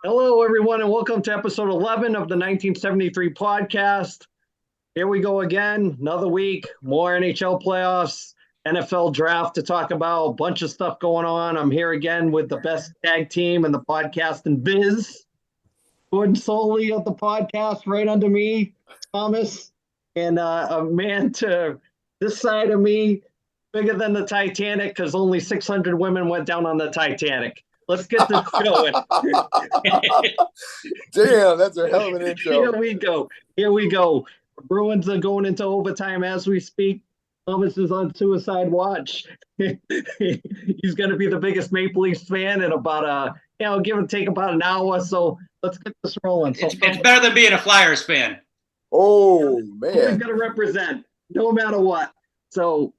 Hello, everyone, and welcome to episode 11 of the 1973 podcast. Here we go again, another week, more NHL playoffs, NFL draft to talk about, a bunch of stuff going on. I'm here again with the best tag team in the podcast and biz. Gordon Soley of the podcast, right under me, Thomas, and a man to this side of me, bigger than the Titanic, because only 600 women went down on the Titanic. Let's get this going. Damn, that's a hell of an intro. Here we go. Here we go. Bruins are going into overtime as we speak. Thomas is on suicide watch. He's going to be the biggest Maple Leafs fan in about give or take about an hour. So let's get this rolling. It's better than being a Flyers fan. Oh, We're man. going to represent no matter what. So,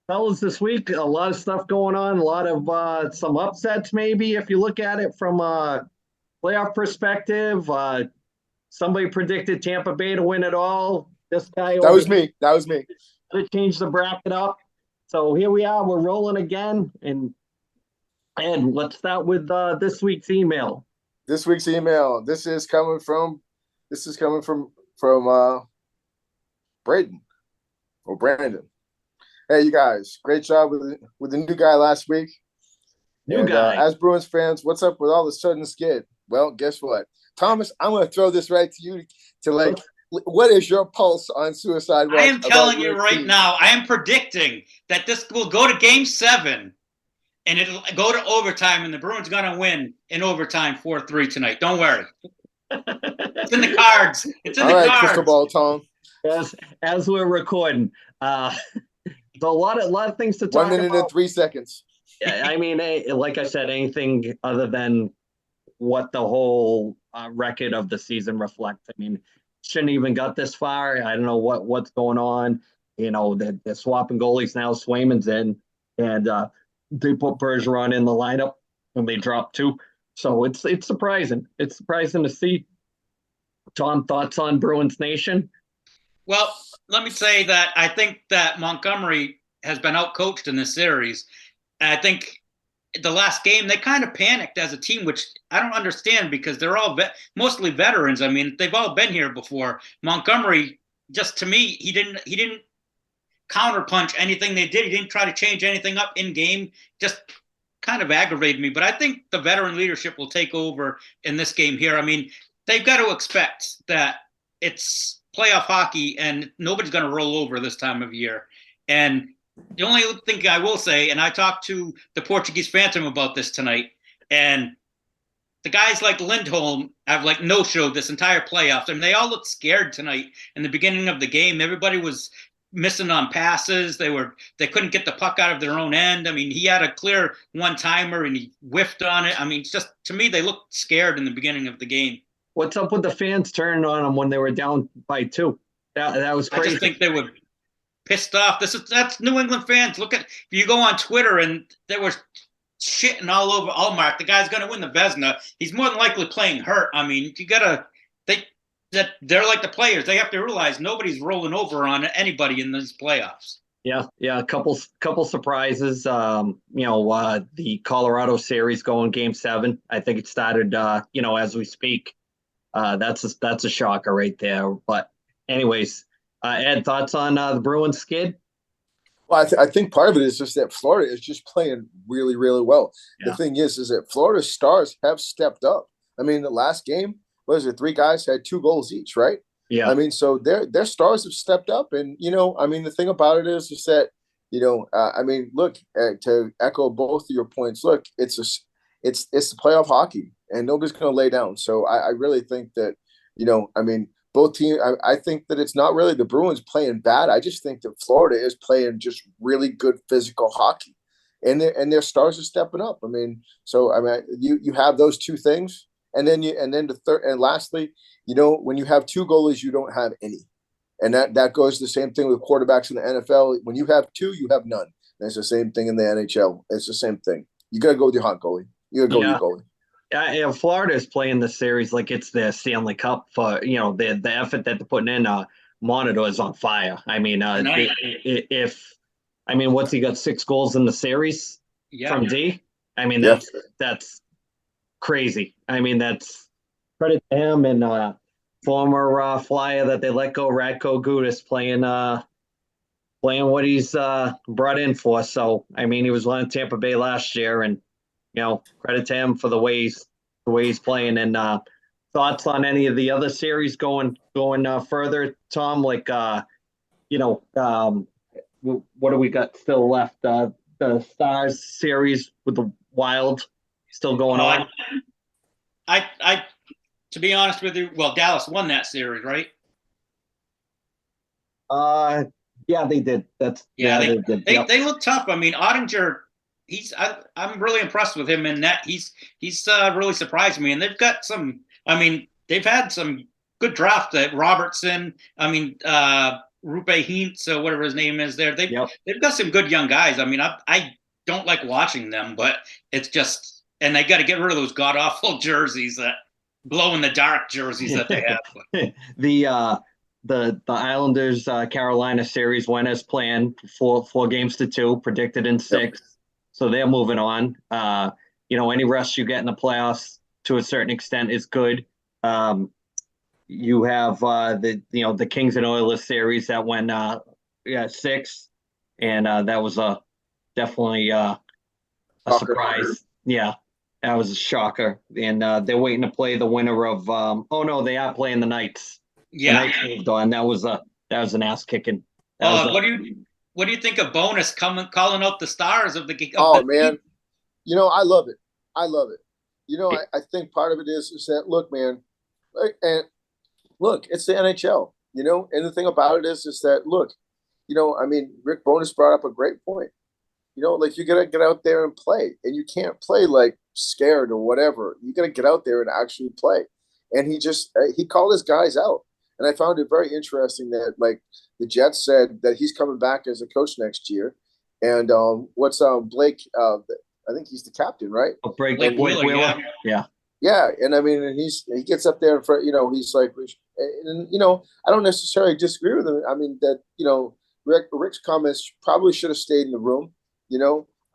fellas, this week, a lot of stuff going on. A lot of some upsets, maybe, if you look at it from a playoff perspective. Somebody predicted Tampa Bay to win it all. This guy That was me. to change the bracket up. So here we are. We're rolling again, and let's start with this week's email. This week's email. This is coming from Braden or Brandon. Hey, you guys, great job with the new guy last week. New guy. As Bruins fans, what's up with all the sudden skid? Well, guess what, Thomas? I'm going to throw this right to you. What is your pulse on suicide watch? I am telling you right now, I am predicting that this will go to Game 7, and it'll go to overtime, and the Bruins are going to win in overtime 4-3 tonight. Don't worry. It's in the cards. It's in the cards. Crystal ball, Tom. As we're recording, a lot of things to talk about. 1 minute and 3 seconds. I mean, like I said, anything other than what the whole record of the season reflects. I mean, shouldn't even got this far. I don't know what's going on. You know, they're swapping goalies now. Swayman's in, and they put Bergeron in the lineup, and they dropped 2. So it's surprising. It's surprising to see. Tom, thoughts on Bruins Nation? Well, let me say that I think that Montgomery has been outcoached in this series. And I think the last game, they kind of panicked as a team, which I don't understand because they're all mostly veterans. I mean, they've all been here before. Montgomery, just to me, he didn't counterpunch anything they did. He didn't try to change anything up in game. Just kind of aggravated me. But I think the veteran leadership will take over in this game here. I mean, they've got to expect that it's playoff hockey and nobody's going to roll over this time of year. And the only thing I will say, and I talked to the Portuguese Phantom about this tonight, and the guys like Lindholm have no-showed this entire playoffs. I mean, they all looked scared tonight in the beginning of the game. Everybody was missing on passes. They couldn't get the puck out of their own end. I mean, he had a clear one-timer and he whiffed on it. I mean, it's just, to me, they looked scared in the beginning of the game. What's up with the fans turning on them when they were down by 2? That was crazy. I just think they were pissed off. That's New England fans. Look at, if you go on Twitter and there was shitting all over Allmark, the guy's going to win the Vezina. He's more than likely playing hurt. I mean, they're like the players. They have to realize nobody's rolling over on anybody in these playoffs. Yeah, a couple surprises. The Colorado series going Game 7. I think it started, as we speak. That's a shocker right there. But anyways, Ed, thoughts on the Bruins skid? Well, I think part of it is just that Florida is just playing really, really well. Yeah. The thing is that Florida's stars have stepped up. I mean, the last game, what is it? 3 guys had 2 goals each, right? Yeah. I mean, so their stars have stepped up, and the thing about it is that look, to echo both of your points. Look, it's the playoff hockey, and nobody's going to lay down. So I really think that both teams. I think that it's not really the Bruins playing bad. I just think that Florida is playing just really good physical hockey, and their stars are stepping up. I mean, you have those 2 things, and then the third and lastly, when you have 2 goalies, you don't have any, and that goes the same thing with quarterbacks in the NFL. When you have 2, you have none. And it's the same thing in the NHL. It's the same thing. You got to go with your hot goalie. You got to go with your goalie. Yeah, Florida is playing the series like it's the Stanley Cup for the effort that they're putting in. Monitor is on fire. I mean, what's he got 6 goals in the series from D? I mean, that's crazy. I mean, that's credit to him and former Flyer that they let go, Radko Gudas, playing what he's brought in for. So, I mean, he was on Tampa Bay last year, and credit to him for the way he's playing. And thoughts on any of the other series going further, Tom? Like, what do we got still left? The Stars series with the Wild still going on. I to be honest with you, well, Dallas won that series, right? Yeah, they did. They did. They look tough. I mean, Ottinger, I'm really impressed with him in that. He's really surprised me, and they've got some. I mean, they've had some good draft that Robertson. I mean, Rupe Hintz, or whatever his name is. They've got some good young guys. I mean, I don't like watching them, but it's just, and they got to get rid of those god awful jerseys, that glow in the dark jerseys that they have. The Islanders Carolina series went as planned, 4-2, predicted in 6. So they're moving on. Any rest you get in the playoffs to a certain extent is good. You have the Kings and Oilers series that went 6, and that was definitely a surprise. Yeah, that was a shocker. And they're waiting to play the winner of. They are playing the Knights. Yeah, the Knights moved on. That was an ass kicking. What do you think of Bonus calling out the Stars of the? Man, I love it. I love it. I think part of it is that, look, man, and look, it's the NHL. And the thing about it is that, look, I mean, Rick Bonus brought up a great point. Like, you gotta get out there and play, and you can't play like scared or whatever. You gotta get out there and actually play. And he called his guys out. And I found it very interesting that, like, the Jets said that he's coming back as a coach next year. And what's Blake? I think he's the captain, right? Blake Wheeler. Yeah. Yeah, and I mean, and he gets up there in front. He's like, and I don't necessarily disagree with him. I mean that Rick's comments probably should have stayed in the room.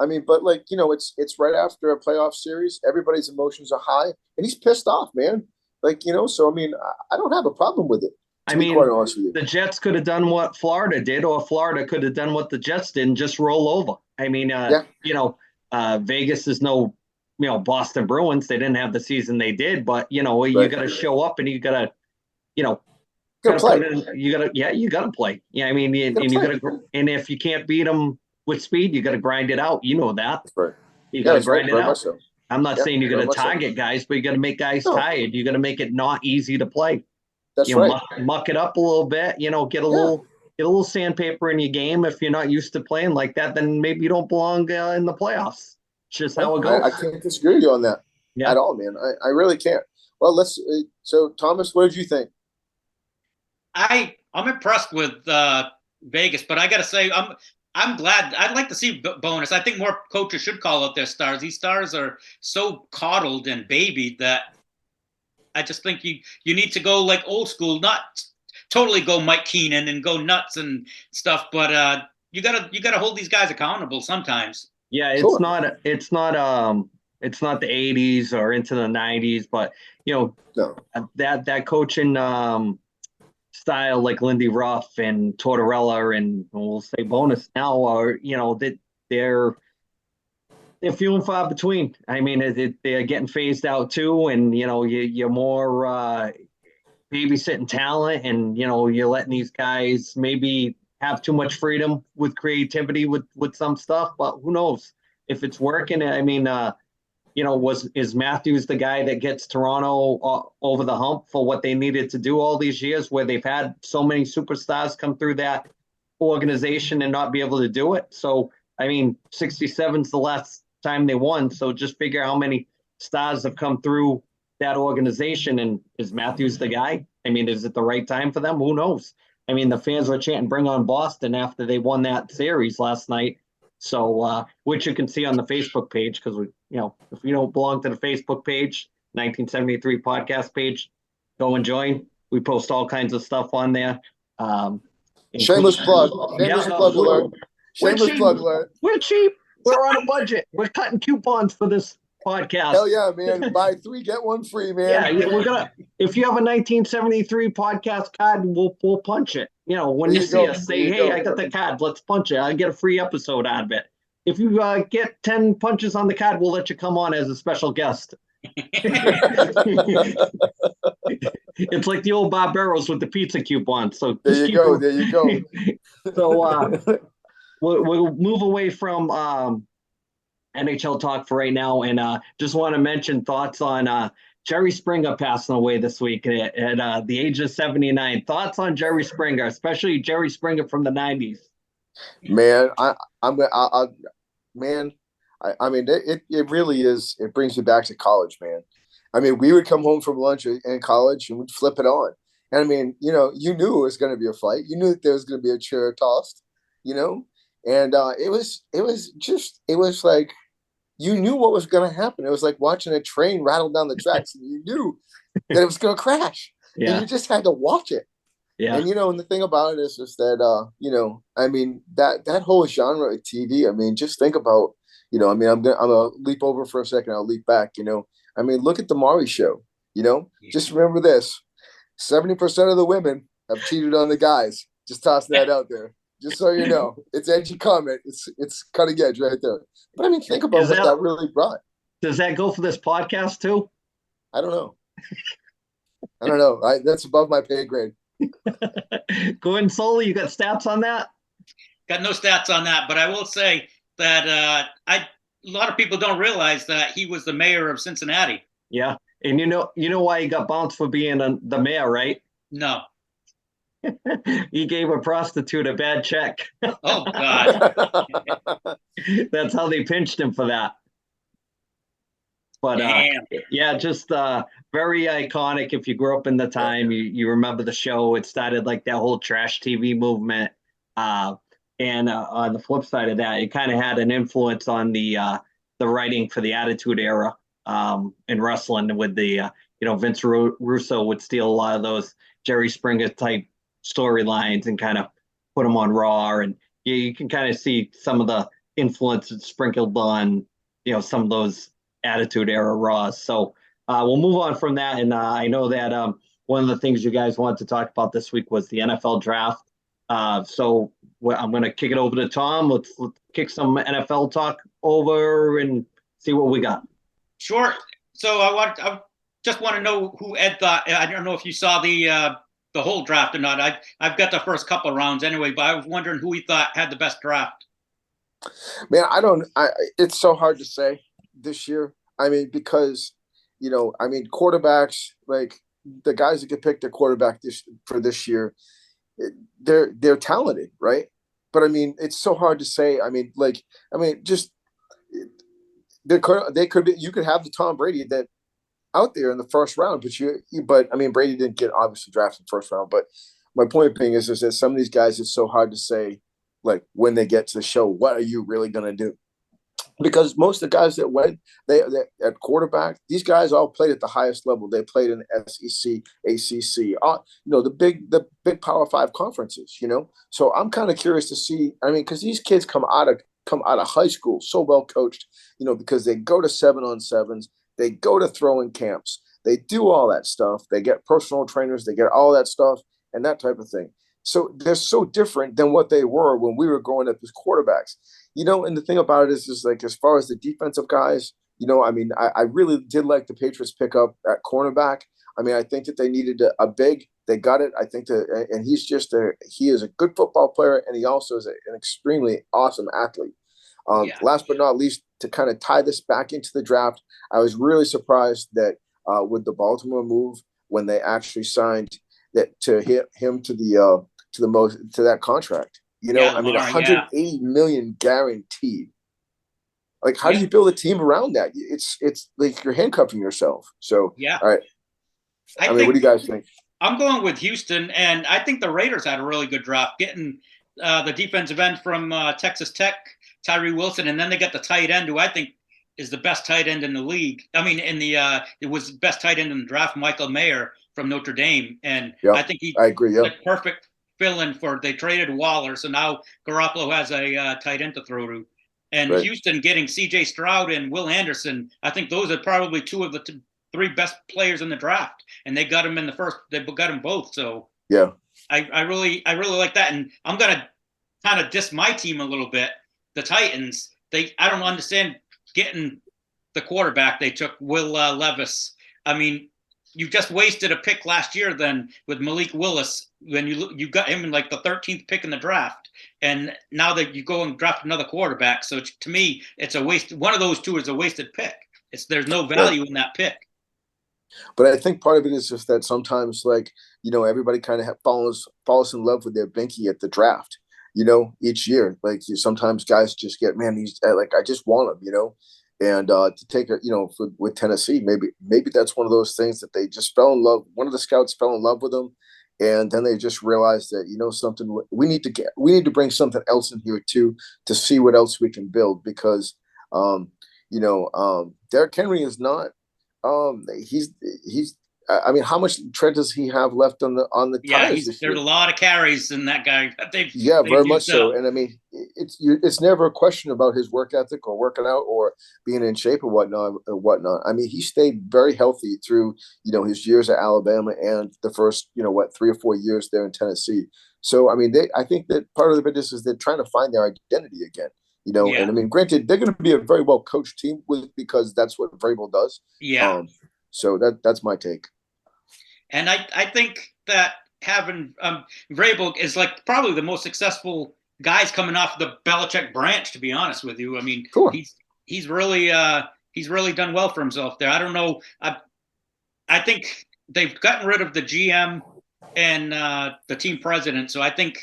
I mean, but like it's right after a playoff series. Everybody's emotions are high, and he's pissed off, man. Like, so I mean, I don't have a problem with it. I mean, quite honest with you. The Jets could have done what Florida did, or Florida could have done what the Jets did and just roll over. I mean, Vegas is no, Boston Bruins. They didn't have the season they did, but you got to show up and you got to, play. You got to play. Yeah, I mean, and if you can't beat them with speed, you got to grind it out. You know that. That's right. You got to grind it out. So. I'm not saying you're going to target guys, but you got to make guys tired. You got to make it not easy to play. That's right. Muck it up a little bit. Get a little sandpaper in your game. If you're not used to playing like that, then maybe you don't belong in the playoffs. It's just how it goes. I can't disagree with you on that at all, man. I really can't. Well, let's. So, Thomas, what did you think? I'm impressed with Vegas, but I got to say, I'm glad. I'd like to see Bonus. I think more coaches should call out their stars. These stars are so coddled and babied that I just think you need to go like old school, not totally go Mike Keenan and go nuts and stuff, but you gotta hold these guys accountable sometimes. Yeah, it's not the 80s or into the 90s, but that coaching style like Lindy Ruff and Tortorella and we'll say Bonus now are that they're few and far between. I mean, they're getting phased out too, and you're more babysitting talent, and you're letting these guys maybe have too much freedom with creativity with some stuff, but who knows if it's working. I mean, is Matthews the guy that gets Toronto over the hump for what they needed to do all these years, where they've had so many superstars come through that organization and not be able to do it? So, I mean, 67's the last time they won. So just figure how many stars have come through that organization. And is Matthews the guy? I mean, is it the right time for them? Who knows? I mean, the fans were chanting, "Bring on Boston" after they won that series last night. So, which you can see on the Facebook page, because if you don't belong to the Facebook page, 1973 podcast page, go and join. We post all kinds of stuff on there. Shameless plug. Shameless plug alert. Shameless plug alert. We're cheap. We're on a budget. We're cutting coupons for this podcast. Hell yeah, man. Buy 3, get 1 free, man. Yeah, we're gonna. If you have a 1973 podcast card, we'll punch it. When you see us, say, "Hey, I got the card. Let's punch it. I get a free episode out of it." If you get 10 punches on the card, we'll let you come on as a special guest. It's like the old Barbaros with the pizza coupon. So there you go. There you go. So we'll move away from NHL talk for right now, and just want to mention thoughts on Jerry Springer passing away this week at the age of 79. Thoughts on Jerry Springer, especially Jerry Springer from the 90s. Man, I mean, it really is. It brings me back to college, man. I mean, we would come home from lunch in college and we'd flip it on. And I mean, you knew it was going to be a fight. You knew that there was going to be a chair tossed, and it was like, you knew what was going to happen. It was like watching a train rattle down the tracks, and you knew that it was going to crash. Yeah. And you just had to watch it. Yeah. And and the thing about it is that I mean, that whole genre of TV. I mean, just think about, I mean, I'm gonna leap over for a second. I'll leap back. I mean, look at the Maury Show. Just remember this: 70% of the women have cheated on the guys. Just tossing that out there, just so you know. It's edgy comment. It's cutting edge right there. But I mean, think about what that really brought. Does that go for this podcast too? I don't know. That's above my pay grade. Gordon Soley, you got stats on that? Got no stats on that, but I will say that a lot of people don't realize that he was the mayor of Cincinnati. Yeah, and you know why he got bounced for being the mayor, right? No. He gave a prostitute a bad check. Oh God. That's how they pinched him for that. But yeah, just very iconic. If you grew up in the time, you remember the show. It started like that whole trash TV movement. And on the flip side of that, it kind of had an influence on the writing for the Attitude Era in wrestling, with the Vince Russo would steal a lot of those Jerry Springer type storylines and kind of put them on Raw, and you can kind of see some of the influences sprinkled on some of those Attitude Era Raws. So we'll move on from that, and I know that one of the things you guys wanted to talk about this week was the NFL draft. So I'm going to kick it over to Tom. Let's kick some NFL talk over and see what we got. Sure. So I just want to know who Ed thought. I don't know if you saw the whole draft or not. I've got the first couple of rounds anyway, but I was wondering who he thought had the best draft. Man, it's so hard to say this year. I mean, because, quarterbacks, like the guys that get picked at quarterback for this year, they're talented, right? But I mean, it's so hard to say. Just they could be, you could have the Tom Brady that out there in the first round, but Brady didn't get obviously drafted in the first round. But my point being is that some of these guys, it's so hard to say, like when they get to the show, what are you really going to do? Because most of the guys that went they at quarterback, these guys all played at the highest level. They played in SEC, ACC, the big Power 5 conferences. So I'm kind of curious to see. I mean, because these kids come out of high school so well coached, because they go to 7-on-7s, they go to throwing camps, they do all that stuff. They get personal trainers, they get all that stuff and that type of thing. So they're so different than what they were when we were growing up as quarterbacks. And the thing about it is like, as far as the defensive guys, I really did like the Patriots pick up at cornerback. I mean, I think that they needed a big. They got it. I think that, and he is a good football player, and he also is an extremely awesome athlete. Last but not least, to kind of tie this back into the draft, I was really surprised that with the Baltimore move, when they actually signed that to hit him to that contract. $180 million guaranteed. Like, how do you build a team around that? It's like you're handcuffing yourself. So all right. What do you guys think? I'm going with Houston, and I think the Raiders had a really good draft, getting the defensive end from Texas Tech, Tyree Wilson, and then they got the tight end, who I think is the best tight end in the league. I mean, it was the best tight end in the draft, Michael Mayer from Notre Dame, and I think I agree. Yeah, perfect fill-in for. They traded Waller, so now Garoppolo has a tight end to throw to. And Right. Houston getting C.J. Stroud and Will Anderson, I think those are probably two of the three best players in the draft, and they got them in the first. They got them both. So Yeah. I really like that, and I'm gonna kind of diss my team a little bit. The Titans, I don't understand getting the quarterback they took, Will Levis. I mean, you just wasted a pick last year then with Malik Willis when you got him in like the 13th pick in the draft, and now that you go and draft another quarterback. So to me, it's a waste. One of those two is a wasted pick. There's no value in that pick. But I think part of it is just that sometimes, like, everybody kind of falls in love with their binky at the draft. Each year, like sometimes guys just get, man, he's like, I just want him, and to take it, with Tennessee, maybe that's one of those things that they just fell in love. One of the scouts fell in love with him, and then they just realized that something we need to bring something else in here too to see what else we can build because, Derrick Henry is not. He's. I mean, how much tread does he have left on the tires this year? There's a lot of carries in that guy. They've very much so. And I mean, it's never a question about his work ethic or working out or being in shape or whatnot. I mean, he stayed very healthy through his years at Alabama and the first 3 or 4 years there in Tennessee. So I mean, I think that part of it is they're trying to find their identity again. And I mean, granted, they're going to be a very well coached team because that's what Vrabel does. Yeah. So that's my take. And I think that having Vrabel is like probably the most successful guys coming off the Belichick branch, to be honest with you. I mean, sure. he's really done well for himself there. I don't know. I think they've gotten rid of the GM and the team president. So I think,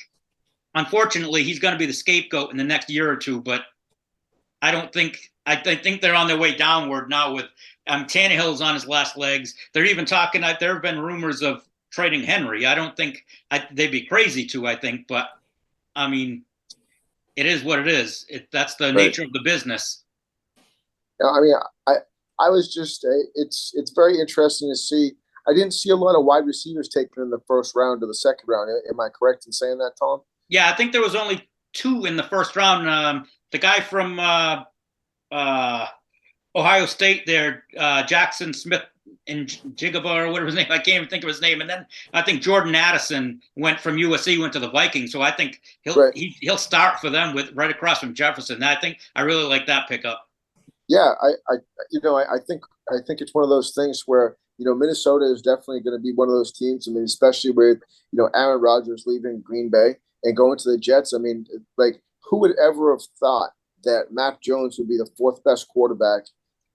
unfortunately, he's going to be the scapegoat in the next year or two. But I think they're on their way downward now with Tannehill's on his last legs. They're even talking. There have been rumors of trading Henry. I don't think they'd be crazy to. I think, but I mean, it is what it is. That's the nature of the business. I mean, I was just. It's very interesting to see. I didn't see a lot of wide receivers taken in the first round or the second round. Am I correct in saying that, Tom? Yeah, I think there was only 2 in the first round. The guy from Ohio State there, Jackson Smith and Jigaba or whatever his name. I can't even think of his name. And then I think Jordan Addison went from USC, went to the Vikings. So I think he'll start for them with right across from Jefferson. I really like that pickup. Yeah, I think it's one of those things where Minnesota is definitely going to be one of those teams. I mean, especially with Aaron Rodgers leaving Green Bay and going to the Jets. I mean, like, who would ever have thought that Mac Jones would be the 4th best quarterback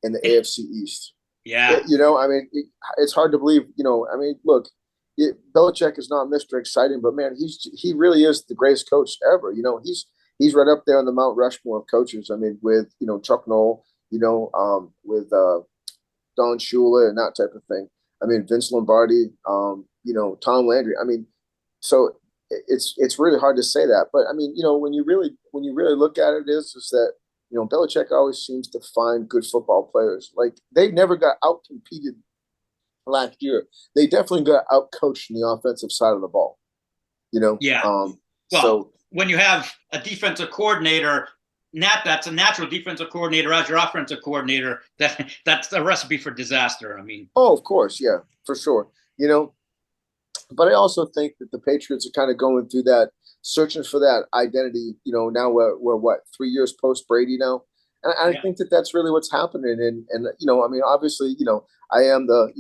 in the AFC East? Yeah. I mean, it's hard to believe, I mean, look, Belichick is not Mr. Exciting, but man, he really is the greatest coach ever. He's right up there on the Mount Rushmore of coaches. I mean, with, Chuck Noll, with Don Shula and that type of thing. I mean, Vince Lombardi, Tom Landry. I mean, so it's really hard to say that, but I mean, when you really look at it, is that Belichick always seems to find good football players. Like, they never got out-competed last year. They definitely got out-coached in the offensive side of the ball. Yeah. So when you have a defensive coordinator, that's a natural defensive coordinator as your offensive coordinator, that's a recipe for disaster. I mean. Oh, of course, yeah, for sure. But I also think that the Patriots are kind of going through that, searching for that identity. Now we're what, 3 years post Brady now, and I think that's really what's happening. And I mean, obviously, I am the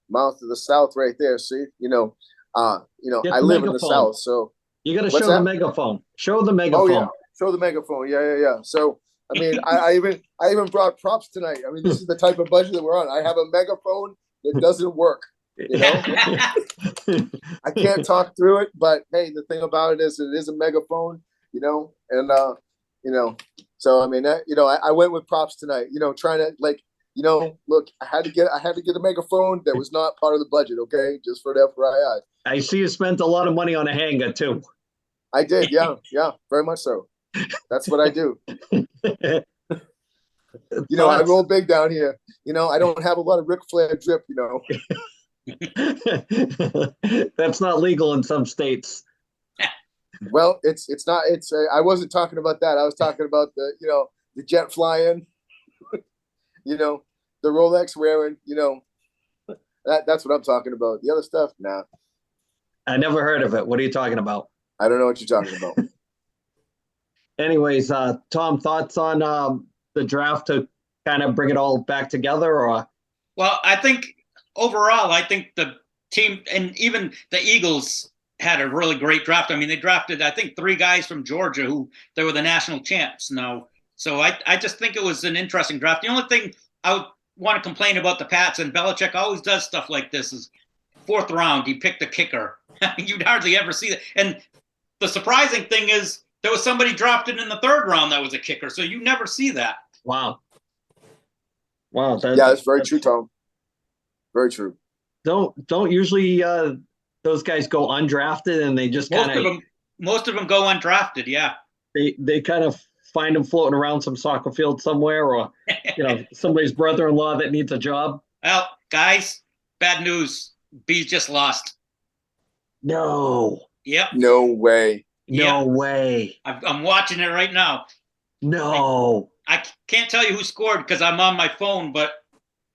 mouth of the South right there. See, I live in the South, so you got to show the megaphone. Show the megaphone. Oh yeah, show the megaphone. Yeah. So I mean, I even brought props tonight. I mean, this is the type of budget that we're on. I have a megaphone that doesn't work. I can't talk through it, but hey, the thing about it is a megaphone, and so I mean, I went with props tonight, trying to, like, look, I had to get a megaphone that was not part of the budget, okay, just for the FYI. I see you spent a lot of money on a hanger too. I did, yeah, very much so. That's what I do. I roll big down here. I don't have a lot of Ric Flair drip, That's not legal in some states. Well, it's not. I wasn't talking about that. I was talking about the the jet flying, the Rolex wearing, that's what I'm talking about. The other stuff, nah. I never heard of it. What are you talking about? I don't know what you're talking about. Anyways, Tom, thoughts on the draft to kind of bring it all back together, or? Well, I think overall, I think the team and even the Eagles had a really great draft. I mean, they drafted, I think, 3 guys from Georgia who they were the national champs now. So I just think it was an interesting draft. The only thing I would want to complain about the Pats, and Belichick always does stuff like this, is 4th round, he picked a kicker. You'd hardly ever see that. And the surprising thing is there was somebody drafted in the 3rd round that was a kicker. So you never see that. Wow. That's very true, Tom. Very true. Don't usually those guys go undrafted and they just most of them go undrafted. Yeah. They kind of find them floating around some soccer field somewhere, or somebody's brother-in-law that needs a job. Well, guys, bad news. Bees just lost. No. Yep. No way. No way. I'm watching it right now. No. I can't tell you who scored because I'm on my phone, but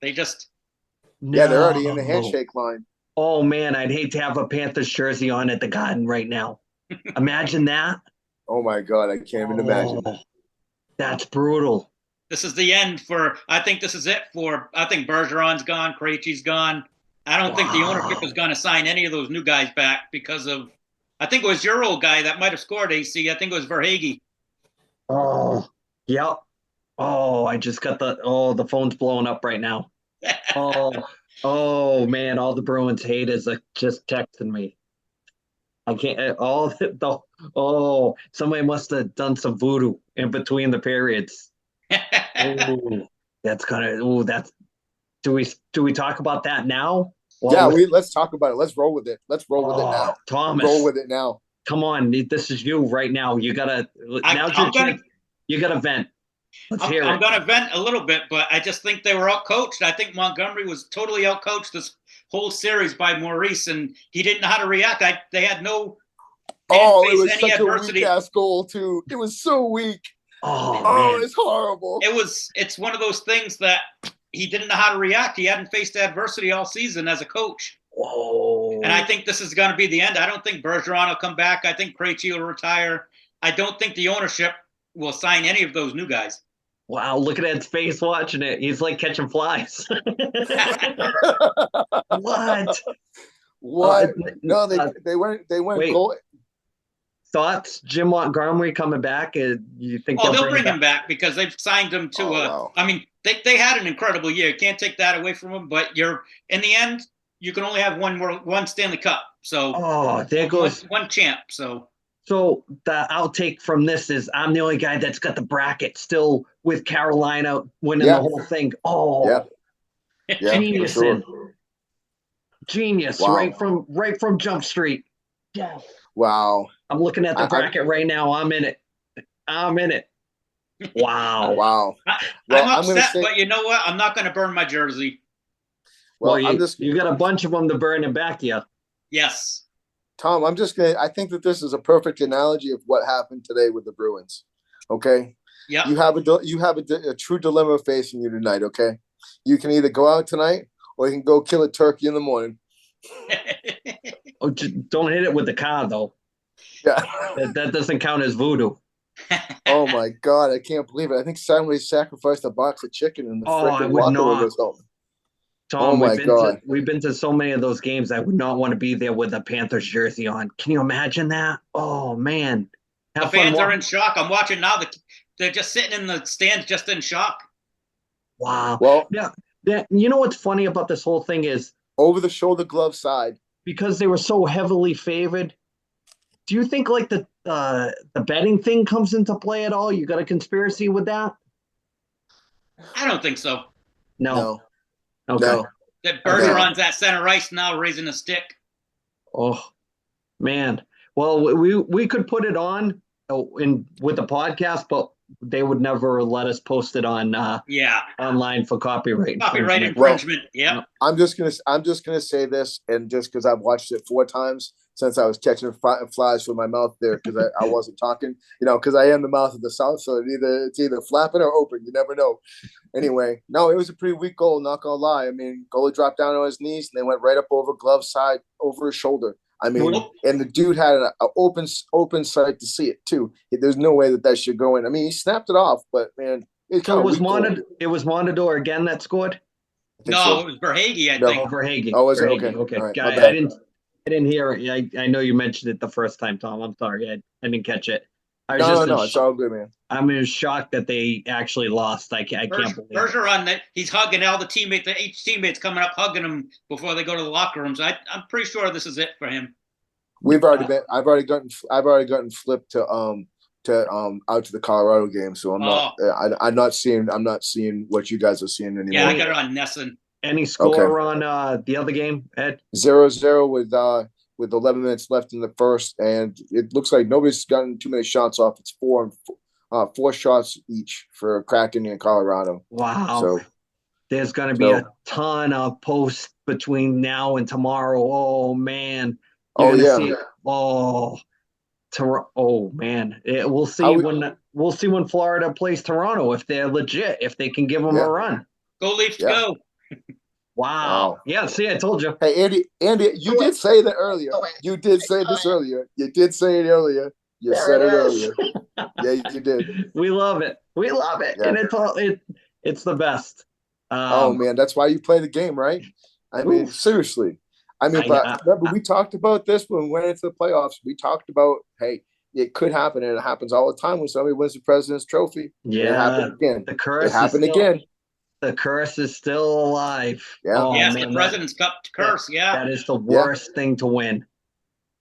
they just. No. Yeah, they're already in the handshake line. Oh, man, I'd hate to have a Panthers jersey on at the Garden right now. Imagine that. Oh, my God. I can't even imagine. That's brutal. This is the end I think this is it I think Bergeron's gone. Krejci's gone. I don't think the ownership is going to sign any of those new guys back because of, I think it was your old guy that might have scored, AC. I think it was Verhaeghe. Oh, yep. Oh, I just got the phone's blowing up right now. Oh man, all the Bruins haters are just texting me. I can't. Somebody must have done some voodoo in between the periods. That's kind of. That's. Do we talk about that now? Let's talk about it. Let's roll with it. Let's roll with it now. Thomas, roll with it now. Come on, this is you right now. You gotta. You gotta vent. Let's hear it. I'm going to vent a little bit, but I just think they were outcoached. I think Montgomery was totally outcoached this whole series by Maurice, and he didn't know how to react. They had no. It was such adversity. A weak-ass goal, too. It was so weak. It's horrible. It's one of those things that he didn't know how to react. He hadn't faced adversity all season as a coach. Whoa. And I think this is going to be the end. I don't think Bergeron will come back. I think Krejci will retire. I don't think the ownership will sign any of those new guys. Wow, look at Ed's face watching it. He's like catching flies. What? No, they went goal. Thoughts? Jim Montgomery coming back? You think they'll bring him back because they've signed him to wow. I mean, they had an incredible year. Can't take that away from them, but in the end, you can only have one Stanley Cup. So there goes one champ. So the outtake from this is I'm the only guy that's got the bracket still with Carolina winning the whole thing. Genius, sure. Genius, wow. right from Jump Street. Yeah. Wow. I'm looking at the bracket right now. I'm in it. Wow. Wow. I'm upset, but you know what? I'm not going to burn my jersey. Well, you got a bunch of them to burn it back, yeah. Yes. Tom, I think that this is a perfect analogy of what happened today with the Bruins. Okay. Yeah. You have a true dilemma facing you tonight. Okay. You can either go out tonight or you can go kill a turkey in the morning. Don't hit it with the car though. Yeah. That doesn't count as voodoo. Oh my God. I can't believe it. I think somebody sacrificed a box of chicken in the freaking locker room or something. Tom, we've been to so many of those games. I would not want to be there with a Panthers jersey on. Can you imagine that? Oh man, the fans are in shock. I'm watching now. They're just sitting in the stands, just in shock. Wow. Well, yeah. You know what's funny about this whole thing is over the shoulder glove side, because they were so heavily favored. Do you think like the betting thing comes into play at all? You got a conspiracy with that? I don't think so. No. Okay. No. That Bergeron's at center ice now, raising a stick. Oh, man. Well, we could put it on with the podcast, but they would never let us post it on online for copyright infringement. Yeah. I'm just gonna say this, and just because I've watched it 4 times, since I was catching flies with my mouth there because I wasn't talking, because I am the mouth of the South, so it's either flapping or open. You never know. Anyway, no, it was a pretty weak goal, not gonna lie. I mean, goalie dropped down on his knees and they went right up over glove side, over his shoulder. I mean, and the dude had an open sight to see it too. There's no way that should go in. I mean, he snapped it off, but man, it was Mondador again that scored. No, so. It was Verhaeghe, I No. think. Oh, Verhaeghe. Oh, was it? Verhaeghe. Okay. Okay. Right, Guy, I didn't hear it. I know you mentioned it the first time, Tom. I'm sorry. I didn't catch it. No, it's all good, man. I'm in shock that they actually lost. I can't believe it. Bergeron, that he's hugging all the teammates. Each teammate's coming up hugging him before they go to the locker rooms. I'm pretty sure this is it for him. I've already gotten flipped to out to the Colorado game, so I'm not seeing what you guys are seeing anymore. Yeah, I got it on Nesson. Any score on the other game, Ed? 0-0 with 11 minutes left in the first, and it looks like nobody's gotten too many shots off. It's four shots each for Kraken and Colorado. Wow. So there's going to be a ton of posts between now and tomorrow. Oh man. Oh man. We'll see when Florida plays Toronto, if they're legit, if they can give them a run. Go Leafs, go. Wow. Yeah, see, I told you. Hey, Andy, you did say that earlier. You did say this earlier. You did say it earlier. You said it earlier. Yeah, you did. We love it. Yeah. And it's the best. Oh man, that's why you play the game, right? I mean, seriously. I mean, but remember, we talked about this when we went into the playoffs. We talked about, hey, it could happen, and it happens all the time when somebody wins the President's Trophy. Yeah, it happened again. It happened again. The curse is still alive. Yeah. Oh, yes, man, the President's Cup curse. Yeah. That is the worst thing to win.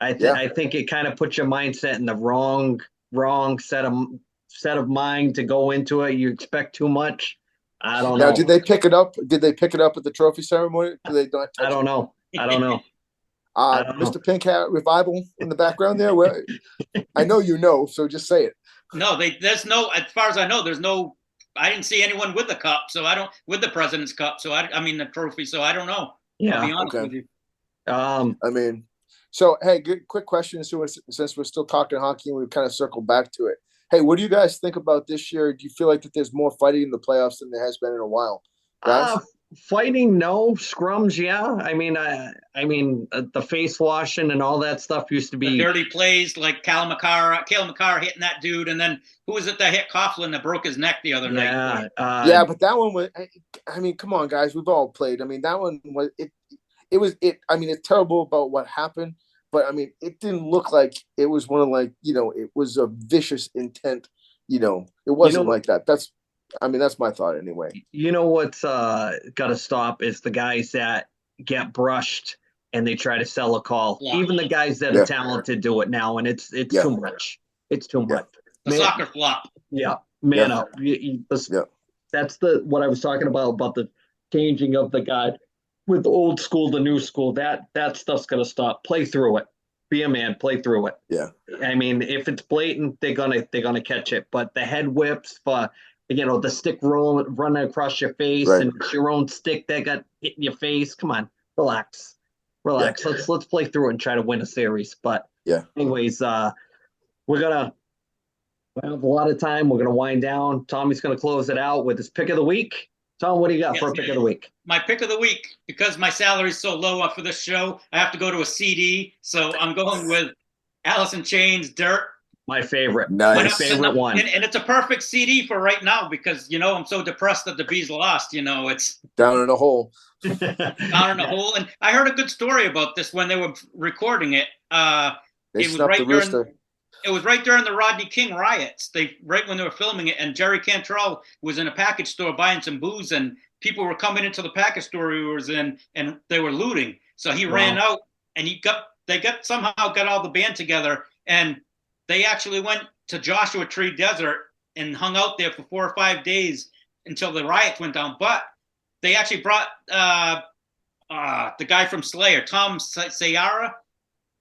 I think it kind of puts your mindset in the wrong set of mind to go into it. You expect too much. I don't know. Now, did they pick it up? Did they pick it up at the trophy ceremony? Did they not touch I don't know. Mr. Pink Hat Revival in the background there. Where I know so just say it. No, there's no. As far as I know, there's no. I didn't see anyone with the cup, so I don't with the President's Cup. So I mean the trophy. So I don't know. Yeah, I'll be honest with you. I mean, so hey, quick question. So since we're still talking hockey, and we've kind of circled back to it. Hey, what do you guys think about this year? Do you feel like that there's more fighting in the playoffs than there has been in a while? Guys? Fighting, no. Scrums, yeah. I mean, the face washing and all that stuff used to be the dirty plays like Cale Makar hitting that dude, and then who was it that hit Coughlin that broke his neck the other night? Yeah, but that one was. I mean, come on, guys, we've all played. I mean, that one was it. I mean, it's terrible about what happened, but I mean, it didn't look like it was one of it was a vicious intent. It wasn't like that. That's my thought anyway. You know what's got to stop is the guys that get brushed and they try to sell a call. Yeah. Even the guys that are talented do it now, and it's too much. It's too much. The soccer flop. Yeah, man up. That's what I was talking about the changing of the guy with the old school, the new school. That stuff's got to stop. Play through it. Be a man. Play through it. Yeah. I mean, if it's blatant, they're gonna catch it. But the head whips for the stick running across your face, and it's your own stick that got hit in your face. Come on, relax. Yeah. Let's play through it and try to win a series. But anyways, we're gonna have a lot of time. We're gonna wind down. Tommy's gonna close it out with his pick of the week. Tom, what do you got for a pick of the week? My pick of the week, because my salary is so low for this show, I have to go to a CD. So I'm going with Alice in Chains, Dirt. My favorite. Nice. My favorite one. And it's a perfect CD for right now because, I'm so depressed that the Bees lost. It's down in a hole. Down in a hole. And I heard a good story about this when they were recording it. It was right during the Rodney King riots. Right when they were filming it, and Jerry Cantrell was in a package store buying some booze, and people were coming into the package store he was in, and they were looting. So he ran out, and they somehow got all the band together, and they actually went to Joshua Tree Desert and hung out there for 4 or 5 days until the riots went down. But they actually brought the guy from Slayer, Tom Sayara.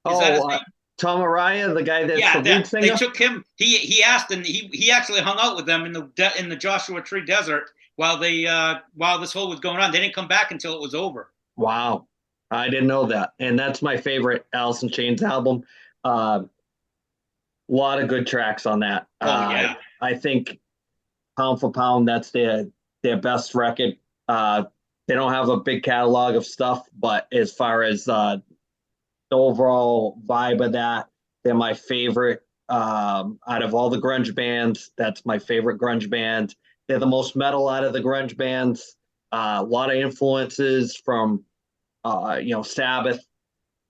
Is that his name? Tom Araya, the guy that's the lead singer? They took him. He asked, and he actually hung out with them in the Joshua Tree Desert while this whole was going on. They didn't come back until it was over. Wow. I didn't know that. And that's my favorite Alice in Chains album. A lot of good tracks on that. Oh yeah. I think pound for pound, that's their best record. They don't have a big catalog of stuff, but as far as the overall vibe of that, they're my favorite. Out of all the grunge bands, that's my favorite grunge band. They're the most metal out of the grunge bands. A lot of influences from Sabbath.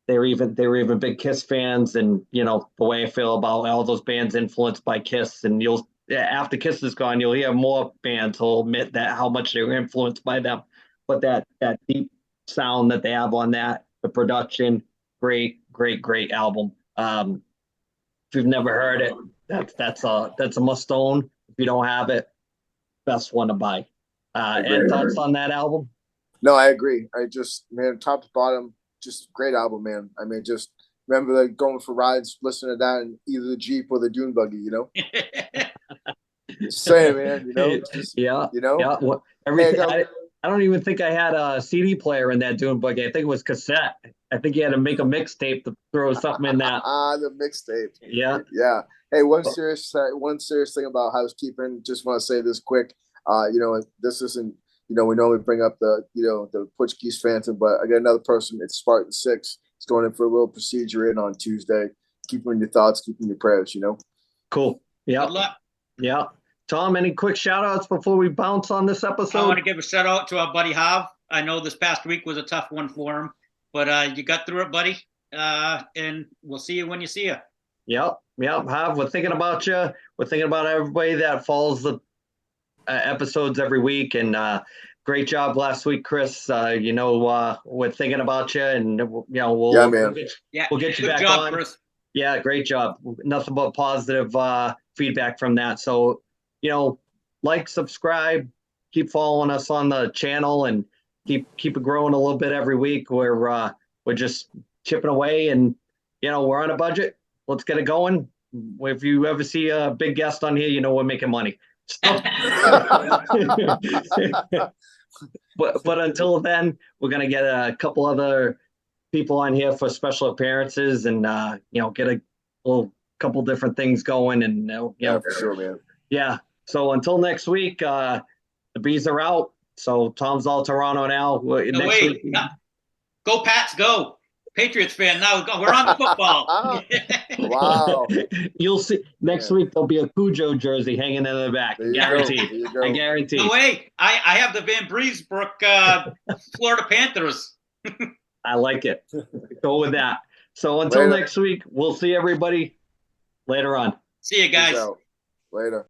They were even big Kiss fans, and the way I feel about all those bands influenced by Kiss. And you'll after Kiss is gone, you'll hear more bands who'll admit that how much they were influenced by them. But that deep sound that they have on that, the production, great, great, great album. If you've never heard it, that's a must own. If you don't have it, best one to buy. And thoughts on that album? No, I agree. I just, man, top to bottom, just great album, man. I mean, just remember like going for rides, listening to that in either the Jeep or the dune buggy, Just saying, man, just, Yeah, you know, yeah. Well, hey, everything. I don't even think I had a CD player in that Dune buggy. I think it was cassette. I think you had to make a mixtape to throw something in that. the mixtape. Yeah. Yeah. Hey, one serious thing about housekeeping. Just want to say this quick. This isn't. We normally bring up the Portuguese Phantom, but I got another person. It's Spartan 6. It's going in for a little procedure in on Tuesday. Keep them in your thoughts. Keep them in your prayers. Cool. Yeah. Good luck. Yeah. Tom, any quick shout outs before we bounce on this episode? I want to give a shout out to our buddy Hav. I know this past week was a tough one for him, but you got through it, buddy. And we'll see you when you see you. Yep. Hav, we're thinking about you. We're thinking about everybody that follows the episodes every week. And great job last week, Chris. We're thinking about you, and we'll get you back on. Chris. Yeah, great job. Nothing but positive feedback from that. So, like, subscribe, keep following us on the channel, and keep it growing a little bit every week. We're just chipping away, and we're on a budget. Let's get it going. If you ever see a big guest on here, we're making money. So, but until then, we're gonna get a couple other people on here for special appearances, and get a little couple different things going, and for sure, man. Yeah. So until next week, the Bees are out. So Tom's all Toronto now. Next week. Go Pats, go! Patriots fan now. We're on the football. Wow. You'll see next week there'll be a Cujo jersey hanging in the back. Guaranteed. I guarantee. No way. I have the Van Breesbrook Florida Panthers. I like it. Go with that. So until next week, we'll see everybody later on. See you guys. Later.